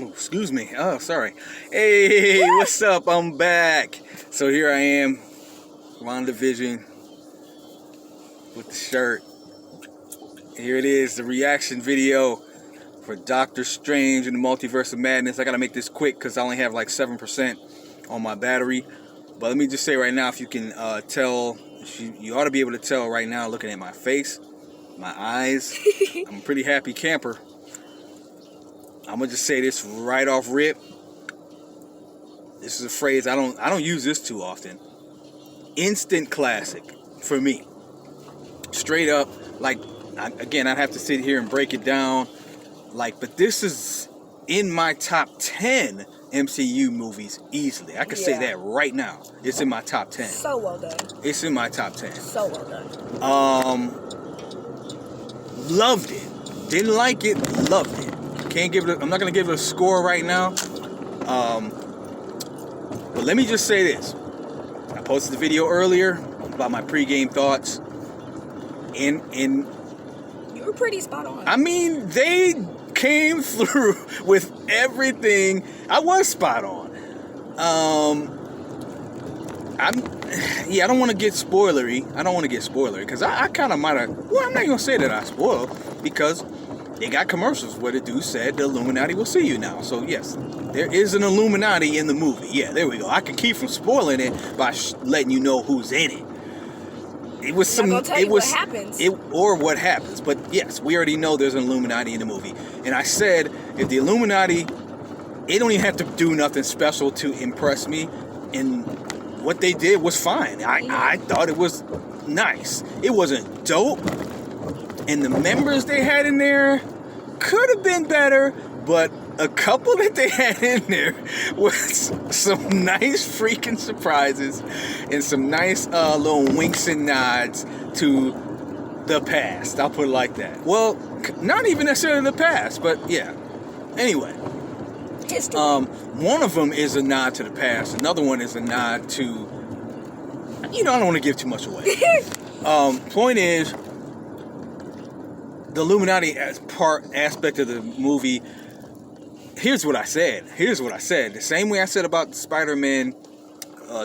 Oh, excuse me. Oh, sorry. Hey, what's up? I'm back. So here I am, WandaVision with the shirt. Here it is, the reaction video for Doctor Strange and the Multiverse of Madness. I gotta make this quick because I only have like 7% on my battery. But let me just say right now, if you can tell, you ought to be able to tell right now looking at my face, my eyes. I'm a pretty happy camper. I'm gonna just say this right off rip. This is a phrase I don't use this too often. Instant classic for me. Straight up, like again, I'd have to sit here and break it down. But this is in my top 10 MCU movies easily. I could say that right now. It's in my top 10. So well done. It's in my top 10. So well done. Loved it. Didn't like it. Loved it. Can't give it. I'm not gonna give it a score right now. But let me just say this. I posted the video earlier about my pregame thoughts, and You were pretty spot on. I mean, they came through with everything. I was spot on. I don't want to get spoilery. Because I kind of might have. Well, I'm not gonna say that I spoiled because they got commercials where the dude said the Illuminati will see you now. So yes, there is an Illuminati in the movie. Yeah, there we go. I can keep from spoiling it by letting you know who's in it. It was some. What happens. Or what happens. But yes, we already know there's an Illuminati in the movie. And I said, if the Illuminati, they don't even have to do nothing special to impress me. And what they did was fine. I thought it was nice. It wasn't dope. And the members they had in there could have been better, but a couple that they had in there was some nice freaking surprises and some nice little winks and nods to the past. I'll put it like that. Well, not even necessarily the past, but yeah. Anyway, History. one of them is a nod to the past. Another one is a nod to, I don't want to give too much away. Point is, the Illuminati aspect of the movie. Here's what I said. The same way I said about Spider-Man,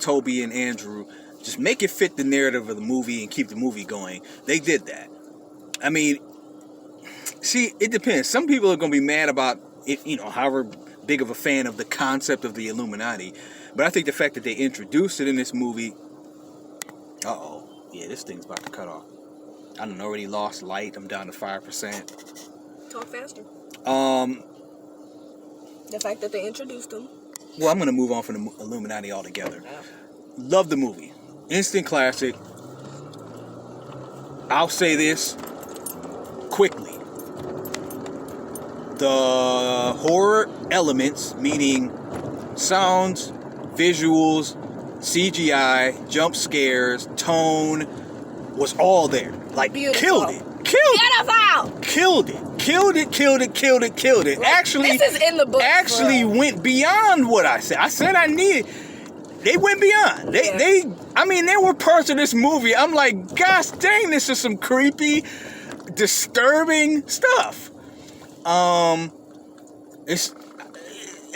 Toby and Andrew. Just make it fit the narrative of the movie and keep the movie going. They did that. I mean, see, it depends. Some people are going to be mad about it, however big of a fan of the concept of the Illuminati. But I think the fact that they introduced it in this movie. Uh-oh. Yeah, this thing's about to cut off. I done already lost light. I'm down to 5%. Talk faster. The fact that they introduced them. Well, I'm going to move on from the Illuminati altogether. Love the movie. Instant classic. I'll say this quickly. The horror elements, meaning sounds, visuals, CGI, jump scares, tone, was all there. Beautiful. Killed it. Killed it. Actually, this is in the book. Actually, went beyond what I said. I said I needed. They went beyond. There were parts of this movie. I'm like, gosh dang, this is some creepy, disturbing stuff. It's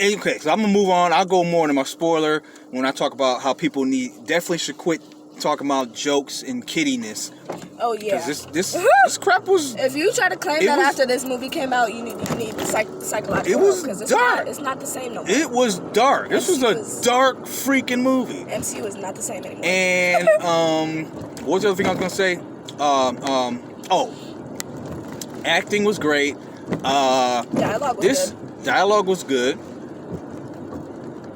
okay. So I'm gonna move on. I'll go more into my spoiler when I talk about how people definitely should quit talking about jokes and kiddiness. Oh yeah. Because this crap was. If you try to claim that after this movie came out, you need psychological. It was dark. It's not the same no more. It was dark. This was a dark freaking movie. MCU is not the same anymore. And what was the other thing I was gonna say? Acting was great. Dialogue was good.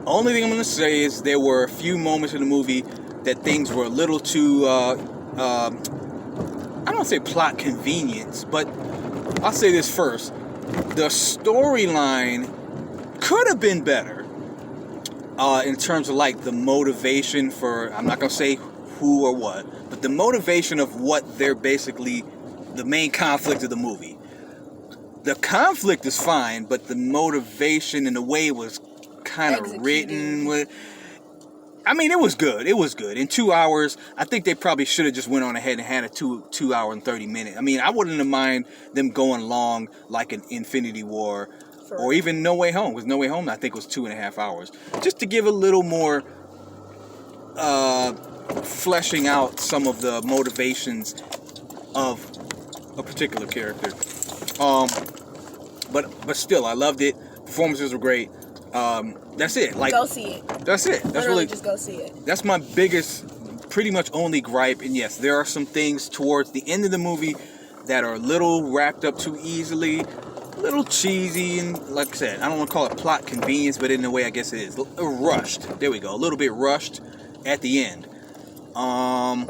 Only thing I'm gonna say is there were a few moments in the movie that things were a little too, I don't say plot convenience, but I'll say this first. The storyline could have been better in terms of the motivation for, I'm not going to say who or what, but the motivation of what they're basically, the main conflict of the movie. The conflict is fine, but the motivation and the way it was kind of written with... it was good. In 2 hours, I think they probably should have just went on ahead and had a 2 hour and 30 minute. I wouldn't have mind them going long like an Infinity War or even No Way Home. Because No Way Home, I think, was 2.5 hours. Just to give a little more fleshing out some of the motivations of a particular character. But still, I loved it. Performances were great. That's it. Like, go see it. That's it. That's Literally just go see it. That's my biggest, pretty much only gripe. And yes, there are some things towards the end of the movie that are a little wrapped up too easily, a little cheesy, and like I said, I don't want to call it plot convenience, but in a way, I guess it is rushed. There we go, a little bit rushed at the end. And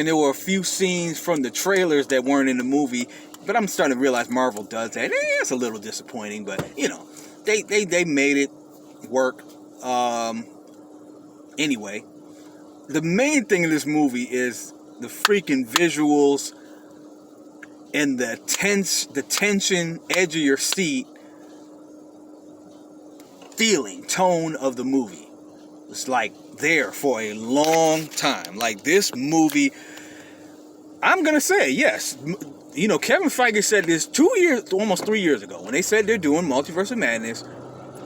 there were a few scenes from the trailers that weren't in the movie, but I'm starting to realize Marvel does that. It's a little disappointing, but you know, they made it work. Anyway, the main thing in this movie is the freaking visuals and the tension, edge of your seat feeling, tone of the movie. It's like there for a long time. Like this movie, I'm gonna say yes. You know, Kevin Feige said this 2 years, almost 3 years ago, when they said they're doing Multiverse of Madness.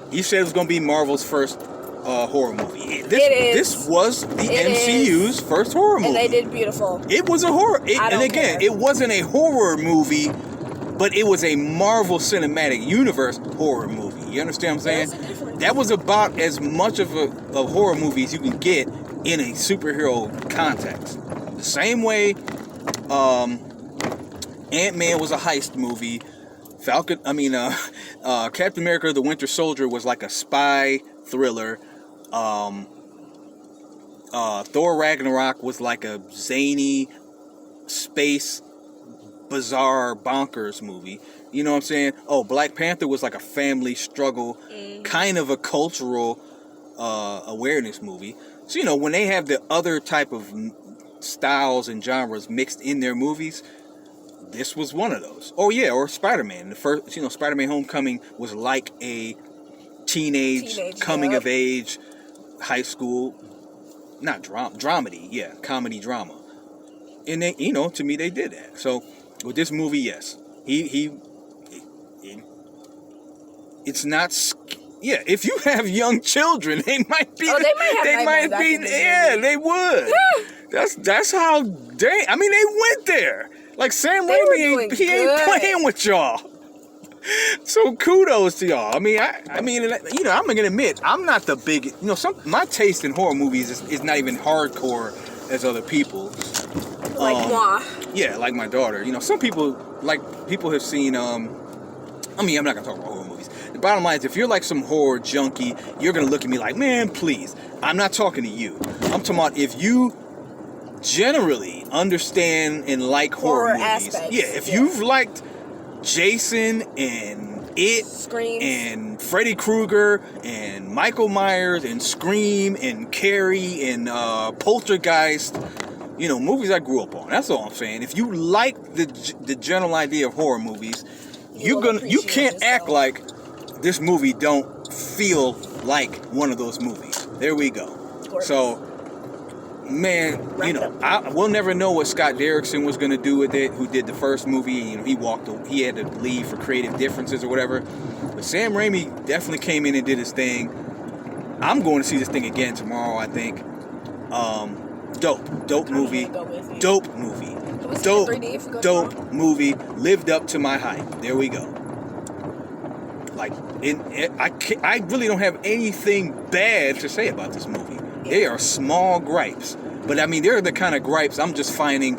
He said it was gonna be Marvel's first horror movie. This was the MCU's first horror movie. And they did beautiful. It was a horror. It wasn't a horror movie, but it was a Marvel Cinematic Universe horror movie. You understand what I'm saying? That was about as much of a horror movie as you can get in a superhero context. The same way Ant-Man was a heist movie. Captain America the Winter Soldier was like a spy thriller. Thor Ragnarok was like a zany space bizarre bonkers movie. You know what I'm saying? Oh, Black Panther was like a family struggle, kind of a cultural awareness movie. So, you know, when they have the other type of styles and genres mixed in their movies, this was one of those. Oh yeah, or Spider-Man. The first, you know, Spider-Man Homecoming was like a teenage coming of age high school, not dramedy, yeah, comedy drama. And they, you know, to me they did that. So with this movie, yes, it's not. Yeah, if you have young children, they might be. Oh, they might be. Yeah, they would. That's how they. I mean, they went there. Like Sam Raimi, he ain't playing with y'all. So kudos to y'all. I mean, you know, I'm gonna admit, I'm not the big. You know, my taste in horror movies is not even hardcore as other people. Like moi. Yeah, like my daughter. You know, some people have seen. I mean, I'm not gonna talk about horror movies. The bottom line is, if you're like some horror junkie, you're gonna look at me like, man, please. I'm not talking to you. I'm talking about if you generally understand and like horror movies. Aspects. Yeah, if you've liked Jason and It Scream and Freddy Krueger and Michael Myers and Scream and Carrie and Poltergeist, you know, movies I grew up on. That's all I'm saying. If you like the general idea of horror movies, you can't act like this movie don't feel like one of those movies. There we go. So, man, you know, we'll never know what Scott Derrickson was going to do with it, who did the first movie. You know, he had to leave for creative differences or whatever. But Sam Raimi definitely came in and did his thing. I'm going to see this thing again tomorrow, I think. Dope movie. Dope movie. Dope movie. Lived up to my hype. There we go. Like, I really don't have anything bad to say about this movie. They are small gripes. But I mean, they're the kind of gripes I'm just finding.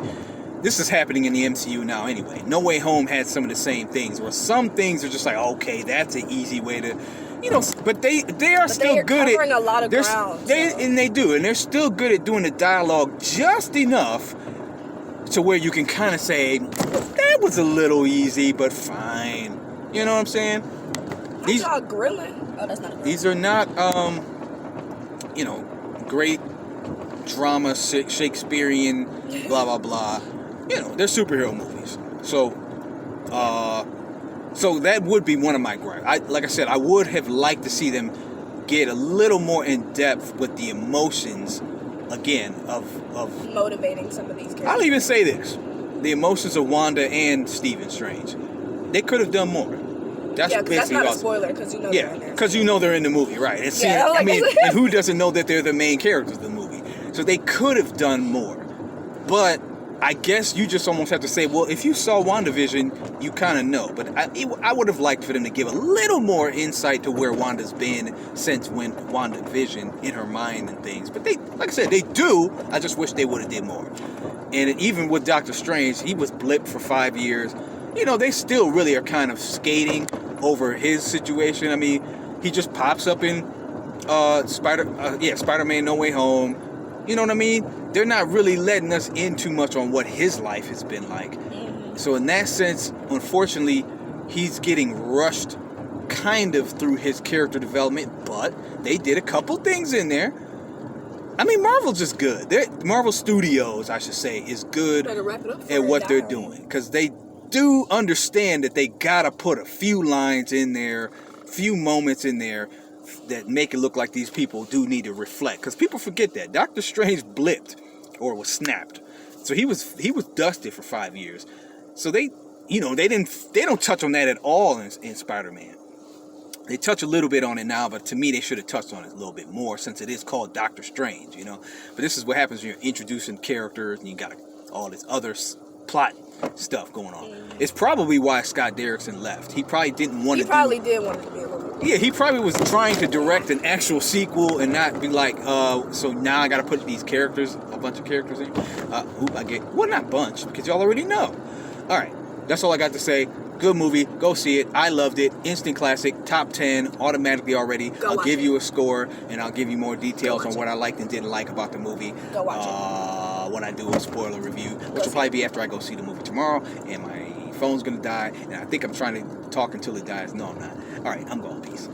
This is happening in the MCU now anyway. No Way Home had some of the same things, where some things are just like, okay, that's an easy way to, you know, but they are still good at covering a lot of ground. And they do, and they're still good at doing the dialogue just enough to where you can kind of say, that was a little easy, but fine. You know what I'm saying? These are grilling. Oh, that's not a grill. These are not, you know, great drama, Shakespearean, blah, blah, blah. You know, they're superhero movies. So that would be one of my gripes. Like I said, I would have liked to see them get a little more in depth with the emotions, again, of motivating some of these characters. I'll even say this. The emotions of Wanda and Stephen Strange. They could have done more. That's Yeah, 'cause that's basically not a all. spoiler because you know they're in there. Because you know they're in the movie, right? And see, Yeah, I like- mean, and who doesn't know that they're the main characters of the movie? So they could have done more. But I guess you just almost have to say, well, if you saw WandaVision, you kind of know. But I would have liked for them to give a little more insight to where Wanda's been since when WandaVision in her mind and things. But they, like I said, they do. I just wish they would have did more. And even with Doctor Strange, he was blipped for 5 years. You know, they still really are kind of skating over his situation. I mean, he just pops up in Spider-Man No Way Home. You know what I mean? They're not really letting us in too much on what his life has been like. So in that sense, unfortunately, he's getting rushed kind of through his character development, but they did a couple things in there. I mean, Marvel's just good. Marvel Studios, I should say, is good Better wrap it up for at what it, they're darling. doing. Because they do understand that they gotta put a few lines in there, few moments in there that make it look like these people do need to reflect. Because people forget that Doctor Strange blipped or was snapped, so he was dusted for 5 years. So they don't touch on that at all in Spider-Man. They touch a little bit on it now, but to me they should have touched on it a little bit more since it is called Doctor Strange, you know. But this is what happens when you're introducing characters and you got all this other plot stuff going on. It's probably why Scott Derrickson left. He probably didn't want to. He probably did want it to be a little bit. Yeah, he probably was trying to direct an actual sequel and not be like, so now I got to put a bunch of characters in. Not bunch, because y'all already know. All right, that's all I got to say. Good movie, go see it. I loved it. Instant classic, top 10, automatically already. I'll give you a score, and I'll give you more details on what I liked and didn't like about the movie. Go watch it. When I do a spoiler review, which will probably be after I go see the movie tomorrow, and my phone's gonna die, and I think I'm trying to talk until it dies. No, I'm not. All right, I'm going. Peace.